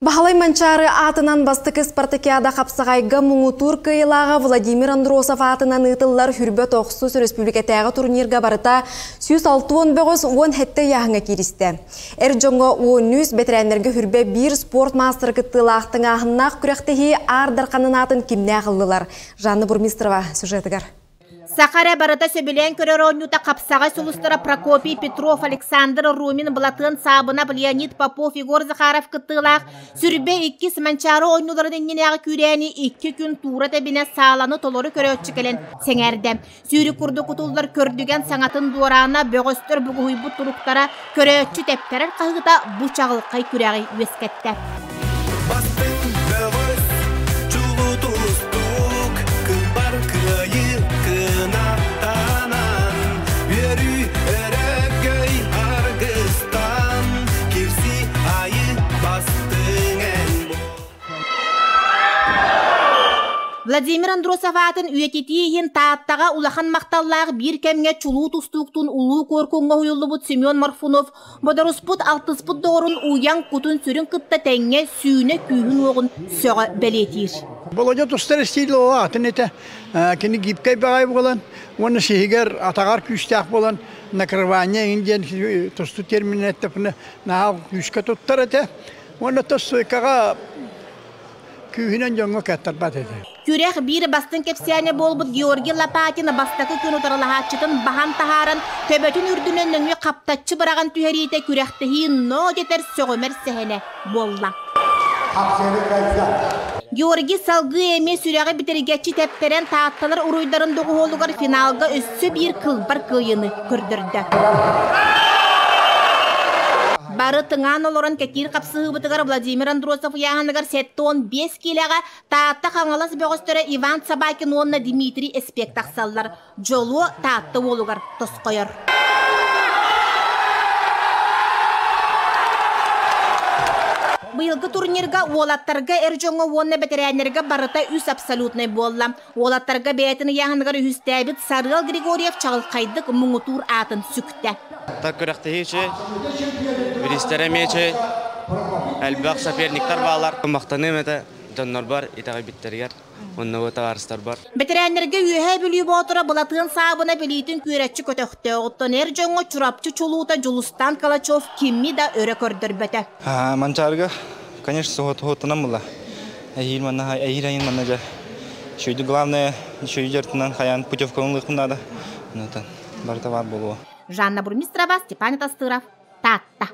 Бахалай манчары атынан бастықы спартакиада қапсағайға мұңутур кыйлаға Владимир Андросов атынан ұтылар хүрбет оқсус республикатағы турнирға барыта 106-10 хетті яғыңа керісті. Әржонға 13 бетерәнерге хүрбе бір спорт мастер кыттылақтың ағыннақ күректегі ардар қанынатын кімне қылдылар. Жанны Бурмистрова сюжетігер. Сахара барыта сөбелен көрер ойнута қапсаға сұлыстыра Прокопий, Петров, Александр Румин, Балатын, Сабынап, Леонид Попов, Егор Захаров кыттылақ. Сүрбе 2 сыманчары ойнулардың енеғі күрәні 2 күн тура тәбіне сағаланы толыры көрі өтчікелен сеңәрді. Сүйрі күрді құтылдар көрдіген саңатын дуарана бөғістір бүгі ұйбұт тұруқтара көрі өтчі тәптәрір қағыда бұчағылқай күрәғі өскетті. Владимир Андросов атын үйететейін тааттаға улахан мақталлағы бір кәмге чулу тұстуқтың улу көркіңгі ұйылы бұд Семен Марфунов, бұдарыспұд алтыспұд доғырын уян құтын сүрін қытта тәңге сүйіне күйін оғын сөға бәлетейір. Володя тұстар істейлі о атын еті, кені гипкай бағай болан, оны сехігер атағар күштәк болан, накрывание инден тұсту терминетті пұны нағал күшкі тұттар еті, оны тұстуйкаға күйінен жоңғы кәттір бат еді. Күрек бір бастың кепсияне болбыд Георгий Лопатина бастақы күн ұтарылағатшытын баған тахаран төбетін үрдінен нөңі қаптатчы біраған түйерейті күректігі но жетер сөғімер сәхіне болла. Георгий салғы әме сүрәғі бітергетчі тәптерен таатталар ұруйдарын доғы олығар финалға өссі бір қылбар қыйыны көрдірді. Бары тыңан олорын кәтір қапсығы бұтығар Владимир Андросов яғанығар 7-15 келеға таатта қаңалас бөғістері Иван Собакин онына Дмитрий Эспек тақсалылар. Жолу таатты олығар тұсқойыр. Бұйылғы турнирға олаттарға әржоңы онына бәтерәнерге барыта үс абсолютный болла. Олаттарға бәйтіні яғанығар үстәбіт Сарғал Григорьев чағылқайдық мұңытур атын сүкті. Так күрәқтігі Билистере мече, әлбәқ соперниктар балар. Мақтаны мәті доннор бар, итаға биттергер, онны өті арыстар бар. Бетерәнерге үйе білі бұтыра бұлатын сабына білейтін көретші көтіқті оғыттан әр жоңы чурапчы чулуыта Жулустан Калачев кемі да өрі көрдір бәті. Манчарга, конечно, соғытынан бұла. Әйір манна, әйір әйін манна жа. Шөйді главное, шөйді жартынан қаян путевкалың лықындады. Барта бар болуы. Жанна Бурмистрова, Степан Тастыров, Татта.